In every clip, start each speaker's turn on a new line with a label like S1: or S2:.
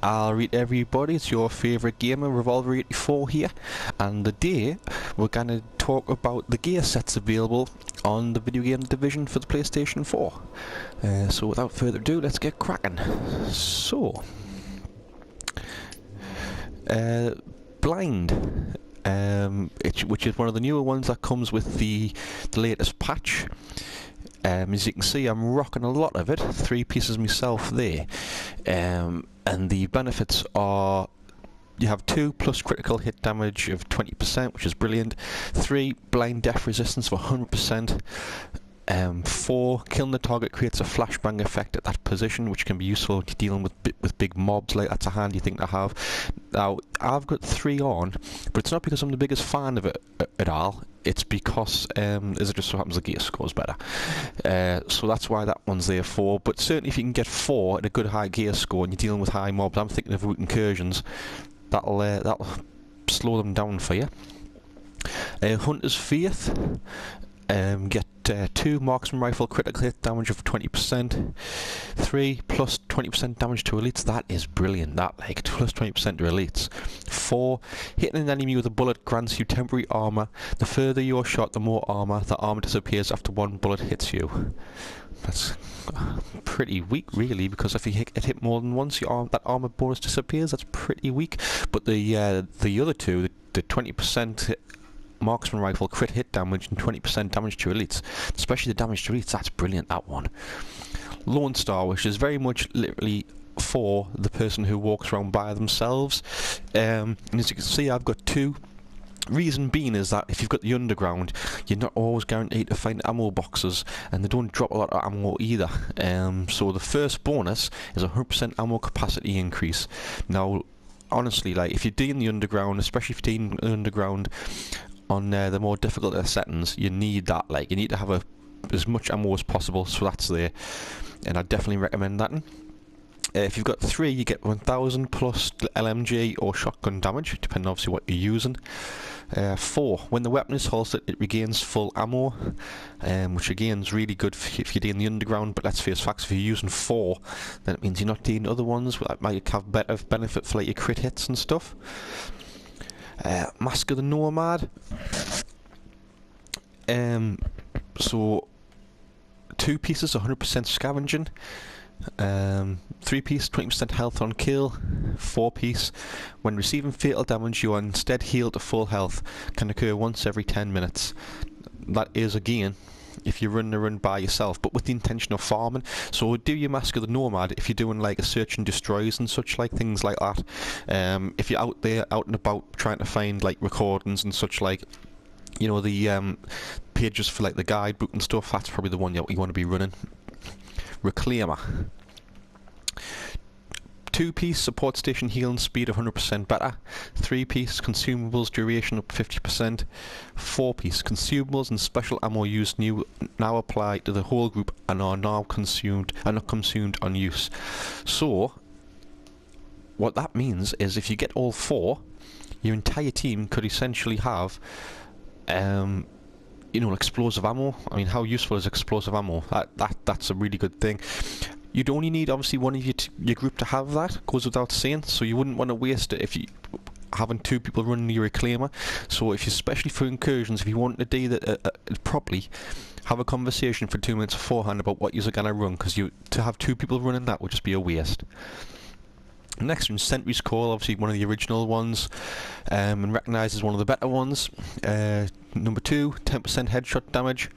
S1: Alright everybody, it's your favourite gamer, Revolver84 here, and today we're gonna talk about the gear sets available on the Video Game Division for the PlayStation 4. So without further ado, let's get cracking. So, Blind, which is one of the newer ones that comes with the latest patch. As you can see, I'm rocking a lot of it, 3 pieces myself there, and the benefits are you have 2 plus critical hit damage of 20%, which is brilliant, 3 blind death resistance for 100%, 4 killing the target creates a flashbang effect at that position, which can be useful if you're dealing with big mobs. Like, that's a handy thing to have. Now, I've got 3 on, but it's not because I'm the biggest fan of it at all. It's because as it just so happens the gear score's better. So that's why that one's there for. But certainly if you can get 4 at a good high gear score and you're dealing with high mobs, I'm thinking of route incursions, that'll slow them down for you. Hunter's Faith, get 2 marksman rifle critical hit damage of 20%, 3 plus 20% damage to elites. That is brilliant, that, like, plus 20% to elites. 4, hitting an enemy with a bullet grants you temporary armor. The further you're shot, the more armor. The armor disappears after 1 bullet hits you. That's pretty weak, really, because if you hit more than once, that armor bonus disappears. That's pretty weak. But the other two, the 20% marksman rifle crit hit damage and 20% damage to elites, especially the damage to elites, that's brilliant, that one. Lone Star, which is very much literally for the person who walks around by themselves, and as you can see, I've got 2. Reason being is that if you've got the underground, you're not always guaranteed to find ammo boxes, and they don't drop a lot of ammo either. So the first bonus is a 100% ammo capacity increase. Now, honestly, like, if you're doing the underground, especially if you're doing the underground on the more difficult settings, you need that. Like, you need to have as much ammo as possible, so that's there, and I definitely recommend that. If you've got 3, you get 1000 plus LMG or shotgun damage, depending obviously what you're using. 4, when the weapon is holstered, it regains full ammo, which again is really good if you're doing the underground. But let's face facts, if you're using 4, then it means you're not doing other ones that might have better benefit for like your crit hits and stuff. Mask of the Nomad. So 2 pieces, 100% scavenging. 3 piece, 20% health on kill. 4 piece, when receiving fatal damage, you are instead healed to full health. Can occur once every 10 minutes. That is, again, if you're running a run by yourself, but with the intention of farming. So do your Mask of the Nomad if you're doing like a search and destroys and such, like things like that. If you're out there, out and about, trying to find like recordings and such, like, you know, the pages for like the guidebook and stuff, that's probably the one you want to be running. Reclaimer. 2 piece, support station healing speed 100% better. 3 piece, consumables duration up 50%. 4 piece, consumables and special ammo used now apply to the whole group and are not consumed on use. So what that means is if you get all 4, your entire team could essentially have you know, explosive ammo. I mean, how useful is explosive ammo? That's a really good thing. You'd only need obviously one of your group to have that, goes without saying, so you wouldn't want to waste it if you having 2 people running your reclaimer. So if you, especially for incursions, if you want to do that properly, have a conversation for 2 minutes beforehand about what you're going to run, because to have 2 people running that would just be a waste. Next one, Sentry's Call, obviously one of the original ones, and recognised as one of the better ones. Number 2, 10% headshot damage.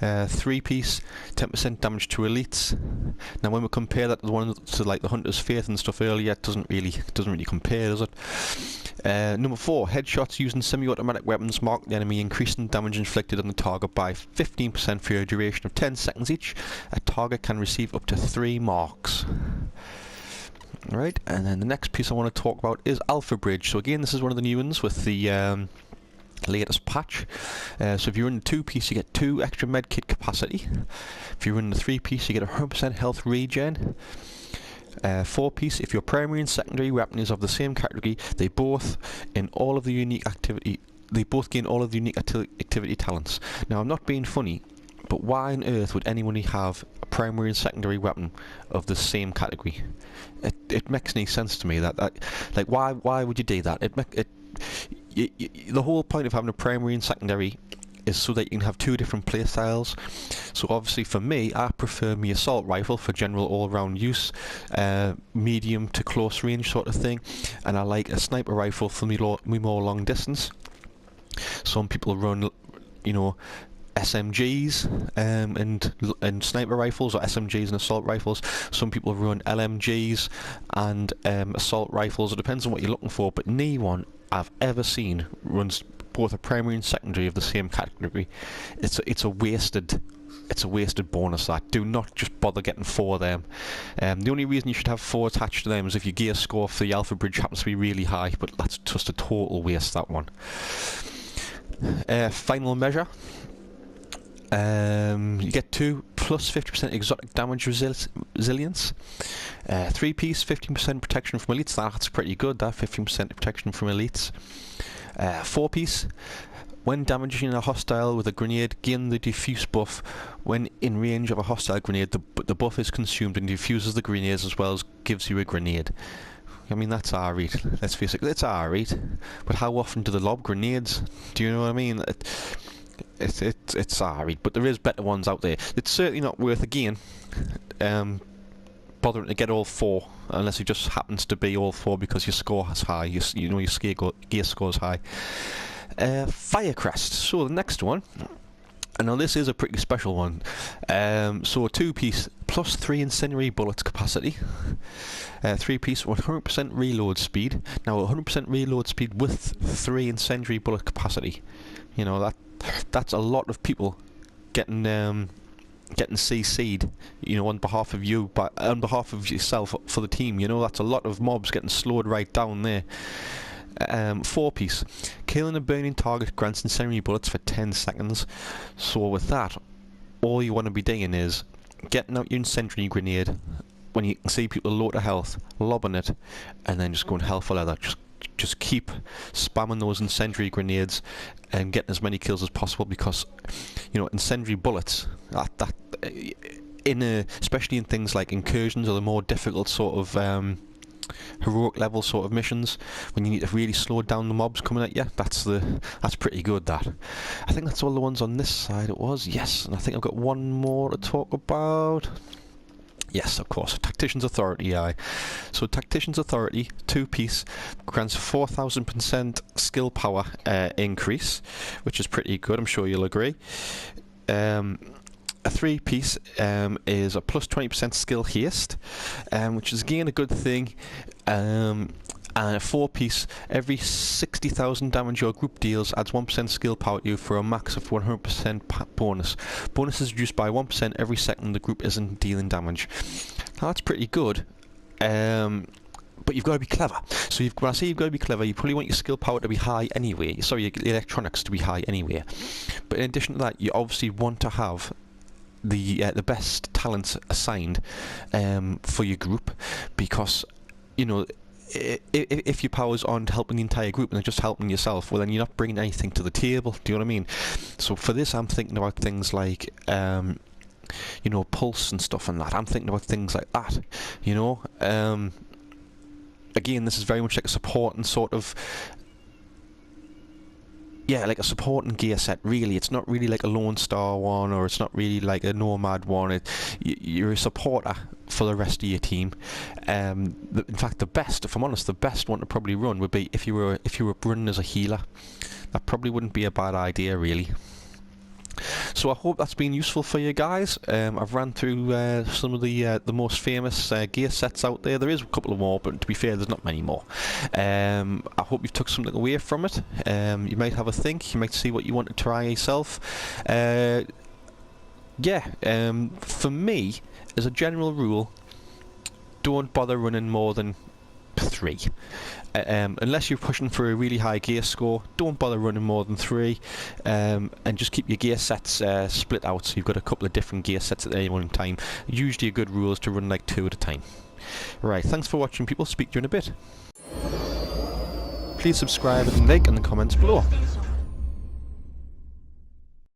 S1: 3 piece, 10% damage to elites. Now when we compare that to the one to like the Hunter's Faith and stuff earlier, it doesn't really compare, does it? Number 4, headshots using semi-automatic weapons mark the enemy, increasing damage inflicted on the target by 15% for a duration of 10 seconds each. A target can receive up to 3 marks. Right, and then the next piece I want to talk about is Alpha Bridge. So again, this is one of the new ones with the latest patch. So if you're in the 2 piece, you get 2 extra medkit capacity. If you're in the 3 piece, you get 100% health regen. 4 piece, if your primary and secondary weapon is of the same category, they both gain all of the unique activity talents. Now, I'm not being funny, but why on earth would anybody have a primary and secondary weapon of the same category? It makes any sense to me. That like, why would you do that? The whole point of having a primary and secondary is so that you can have two different play styles. So obviously for me, I prefer my assault rifle for general all-round use, medium to close range sort of thing, and I like a sniper rifle for me more long distance. Some people run, you know, SMGs and sniper rifles, or SMGs and assault rifles. Some people run LMGs and assault rifles. It depends on what you're looking for, but no one I've ever seen runs both a primary and secondary of the same category. It's a wasted bonus. That do not just bother getting 4 of them. The only reason you should have 4 attached to them is if your gear score for the Alpha Bridge happens to be really high, but that's just a total waste, that one. Final measure. You get 2 plus 50% exotic damage resilience. 3-piece, 15% protection from elites. That's pretty good, that 15% protection from elites. 4-piece, when damaging a hostile with a grenade, gain the diffuse buff. When in range of a hostile grenade, the buff is consumed and diffuses the grenades as well as gives you a grenade. I mean, that's alright. Let's face it, it's alright. But how often do they lob grenades? Do you know what I mean? It's alright, but there is better ones out there. It's certainly not worth, again, bothering to get all 4, unless it just happens to be all 4 because your score is high. You know, your gear score is high. Firecrest. So the next one, and now this is a pretty special one. So a 2-piece plus 3 incendiary bullets capacity. 3-piece 100% reload speed. Now 100% reload speed with 3 incendiary bullet capacity. You know, that's a lot of people getting CC'd, you know, on behalf of you, but on behalf of yourself for the team. You know, that's a lot of mobs getting slowed right down there. 4-piece, killing a burning target grants incendiary bullets for 10 seconds. So with that, all you want to be doing is getting out your incendiary grenade when you can see people low to health, lobbing it, and then just going hell for leather. Just keep spamming those incendiary grenades and getting as many kills as possible, because, you know, incendiary bullets, especially in things like incursions or the more difficult sort of heroic level sort of missions, when you need to really slow down the mobs coming at you, that's pretty good. That, I think that's all the ones on this side. It was, yes, and I think I've got one more to talk about. Yes, of course, Tactician's Authority. So Tactician's Authority, 2-piece, grants 4,000% skill power increase, which is pretty good, I'm sure you'll agree. A 3-piece is a plus 20% skill haste, which is again a good thing. And a 4-piece, every 60,000 damage your group deals adds 1% skill power to you for a max of 100% bonus. Bonus is reduced by 1% every second the group isn't dealing damage. Now that's pretty good, but you've got to be clever. So when I say you've got to be clever, you probably want your skill power to be high anyway. Sorry, your electronics to be high anyway. But in addition to that, you obviously want to have the best talents assigned for your group, because, you know, if your powers aren't helping the entire group and they're just helping yourself, well, then you're not bringing anything to the table. Do you know what I mean? So for this, I'm thinking about things like, you know, pulse and stuff and that. I'm thinking about things like that, you know. Again, this is very much like a support and sort of, yeah, like a supporting gear set, really. It's not really like a Lone Star one, or it's not really like a Nomad one. You're a supporter for the rest of your team. In fact, the best, if I'm honest, the best one to probably run would be if you were running as a healer. That probably wouldn't be a bad idea, really. So I hope that's been useful for you guys. I've ran through some of the most famous gear sets out there. There is a couple of more, but to be fair, there's not many more. I hope you've took something away from it. You might have a think. You might see what you want to try yourself. For me, as a general rule, don't bother running more than 3. Unless you're pushing for a really high gear score, don't bother running more than 3, and just keep your gear sets split out, so you've got a couple of different gear sets at any one time. Usually a good rule is to run like 2 at a time. Right, thanks for watching, people. Speak to you in a bit. Please subscribe and like in the comments below.